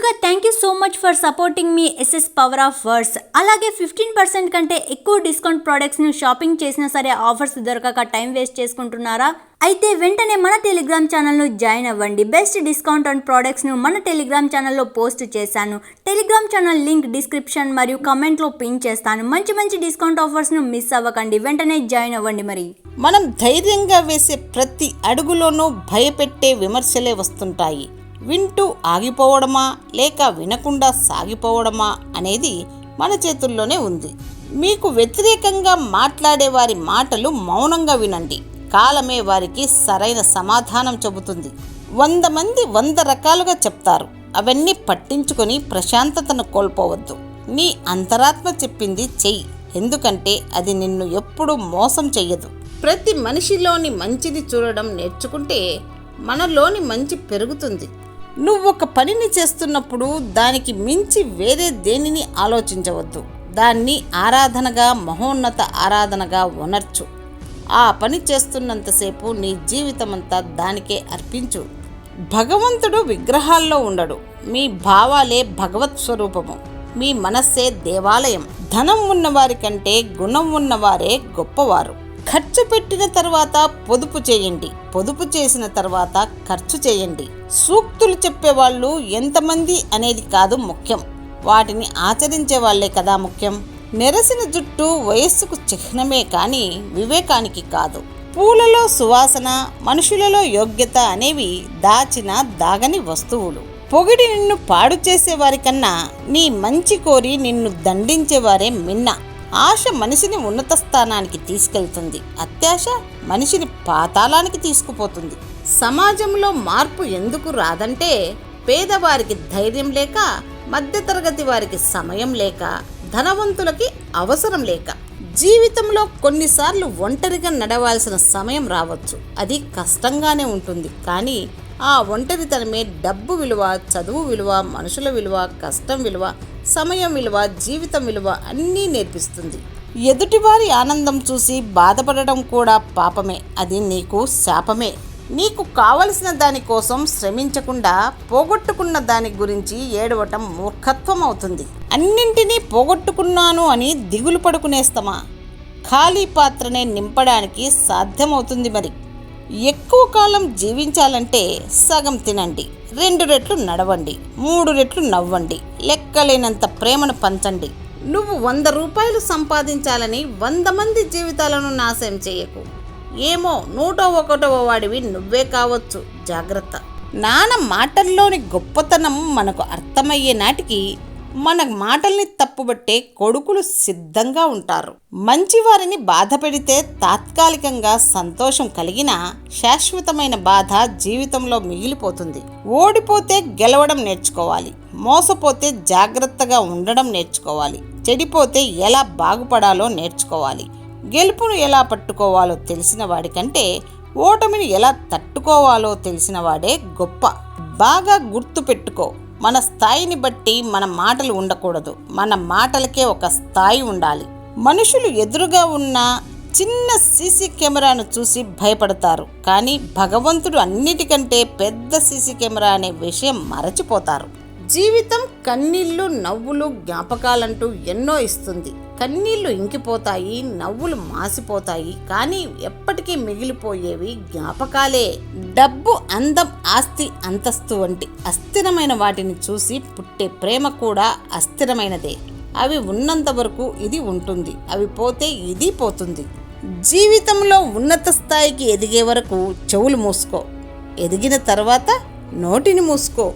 ముందుగా thank you so much for supporting మీ SS power of words. అలాగే 15% కంటే ఎక్కువ డిస్కౌంట్ ప్రోడక్ట్స్ను షాపింగ్ చేసినా సరే ఆఫర్స్ దొరకక టైం వేస్ట్ చేసుకుంటున్నారా? అయితే వెంటనే మన టెలిగ్రామ్ ఛానల్ను జాయిన్ అవ్వండి. బెస్ట్ డిస్కౌంట్ ఆన్ ప్రోడక్ట్స్ను మన టెలిగ్రామ్ ఛానల్లో పోస్ట్ చేశాను. టెలిగ్రామ్ ఛానల్ లింక్ డిస్క్రిప్షన్ మరియు కమెంట్లో పిన్ చేస్తాను. మంచి డిస్కౌంట్ ఆఫర్స్ను మిస్ అవ్వకండి. వెంటనే జాయిన్ అవ్వండి. మరి మనం ధైర్యంగా వేసే ప్రతి అడుగులోనూ భయపెట్టే విమర్శలే వస్తుంటాయి. వింటూ ఆగిపోవడమా లేక వినకుండా సాగిపోవడమా అనేది మన చేతుల్లోనే ఉంది. మీకు వ్యతిరేకంగా మాట్లాడే వారి మాటలు మౌనంగా వినండి. కాలమే వారికి సరైన సమాధానం చెబుతుంది. 100 మంది 100 రకాలుగా చెప్తారు. అవన్నీ పట్టించుకొని ప్రశాంతతను కోల్పోవద్దు. నీ అంతరాత్మ చెప్పింది చెయ్యి, ఎందుకంటే అది నిన్ను ఎప్పుడూ మోసం చెయ్యదు. ప్రతి మనిషిలోని మంచిని చూడడం నేర్చుకుంటే మనలోని మంచి పెరుగుతుంది. నువ్వొక పనిని చేస్తున్నప్పుడు దానికి మించి వేరే దేనిని ఆలోచించవద్దు. దాన్ని ఆరాధనగా, మహోన్నత ఆరాధనగా ఉనర్చు. ఆ పని చేస్తున్నంతసేపు నీ జీవితమంతా దానికే అర్పించు. భగవంతుడు విగ్రహాల్లో ఉండడు. మీ భావాలే భగవత్ స్వరూపము. మీ మనస్సే దేవాలయం. ధనం ఉన్నవారి కంటే గుణం ఉన్నవారే గొప్పవారు. ఖర్చు పెట్టిన తర్వాత పొదుపు చేయండి. పొదుపు చేసిన తర్వాత ఖర్చు చేయండి. సూక్తులు చెప్పేవాళ్ళు ఎంతమంది అనేది కాదు ముఖ్యం, వాటిని ఆచరించే వాళ్లే కదా ముఖ్యం. నెరసిన జుట్టు వయస్సుకు చిహ్నమే కానీ వివేకానికి కాదు. పూలలో సువాసన, మనుషులలో యోగ్యత అనేవి దాగని వస్తువులు. పొగిడి నిన్ను పాడు చేసేవారికన్నా నీ మంచి కోరి నిన్ను దండించేవారే మిన్న. ఆశ మనిషిని ఉన్నత స్థానానికి తీసుకెళ్తుంది. అత్యాశ మనిషిని పాతాళానికి తీసుకుపోతుంది. సమాజంలో మార్పు ఎందుకు రాదంటే పేదవారికి ధైర్యం లేక, మధ్యతరగతి వారికి సమయం లేక, ధనవంతులకి అవసరం లేక. జీవితంలో కొన్నిసార్లు ఒంటరిగా నడవాల్సిన సమయం రావచ్చు. అది కష్టంగానే ఉంటుంది. కానీ ఆ ఒంటరితనమే డబ్బు విలువ, చదువు విలువ, మనుషుల విలువ, కష్టం విలువ, సమయం విలువ, జీవితం విలువ అన్నీ నేర్పిస్తుంది. ఎదుటివారి ఆనందం చూసి బాధపడడం కూడా పాపమే. అది నీకు శాపమే. నీకు కావలసిన దానికోసం శ్రమించకుండా పోగొట్టుకున్న దాని గురించి ఏడవటం మూర్ఖత్వం అవుతుంది. అన్నింటినీ పోగొట్టుకున్నాను అని దిగులు పడుకునేస్తామా? ఖాళీ పాత్రనే నింపడానికి సాధ్యమవుతుంది. మరి ఎక్కువ కాలం జీవించాలంటే సగం తినండి, 2 రెట్లు నడవండి, 3 రెట్లు నవ్వండి, లెక్కలేనంత ప్రేమను పంచండి. నువ్వు 100 రూపాయలు సంపాదించాలని 100 మంది జీవితాలను నాశనం చేయకు. ఏమో 101వ వాడివి నువ్వే కావచ్చు. జాగ్రత్త. నాన్న మాటల్లోని గొప్పతనం మనకు అర్థమయ్యే నాటికి మన మాటల్ని తప్పుబట్టే కొడుకులు సిద్ధంగా ఉంటారు. మంచివారిని బాధ పెడితే తాత్కాలికంగా సంతోషం కలిగినా శాశ్వతమైన బాధ జీవితంలో మిగిలిపోతుంది. ఓడిపోతే గెలవడం నేర్చుకోవాలి. మోసపోతే జాగ్రత్తగా ఉండడం నేర్చుకోవాలి. చెడిపోతే ఎలా బాగుపడాలో నేర్చుకోవాలి. గెలుపును ఎలా పట్టుకోవాలో తెలిసిన వాడికంటే ఓటమిని ఎలా తట్టుకోవాలో తెలిసిన వాడే గొప్ప. బాగా గుర్తు పెట్టుకో, మన స్థాయిని బట్టి మన మాటలు ఉండకూడదు. మన మాటలకే ఒక స్థాయి ఉండాలి. మనుషులు ఎదురుగా ఉన్న చిన్న సీసీ కెమెరాను చూసి భయపడతారు. కానీ భగవంతుడు అన్నిటికంటే పెద్ద సీసీ కెమెరా అనే విషయం మరచిపోతారు. జీవితం కన్నీళ్ళు, నవ్వులు, జ్ఞాపకాలంటూ ఎన్నో ఇస్తుంది. కన్నీళ్లు ఇంకిపోతాయి, నవ్వులు మాసిపోతాయి, కానీ ఎప్పటికీ మిగిలిపోయేవి జ్ఞాపకాలే. డబ్బు, అందం, ఆస్తి, అంతస్తు వంటి అస్థిరమైన వాటిని చూసి పుట్టే ప్రేమ కూడా అస్థిరమైనదే. అవి ఉన్నంత వరకు ఇది ఉంటుంది, అవి పోతే ఇది పోతుంది. జీవితంలో ఉన్నత స్థాయికి ఎదిగే వరకు చెవులు మూసుకో, ఎదిగిన తర్వాత నోటిని మూసుకో.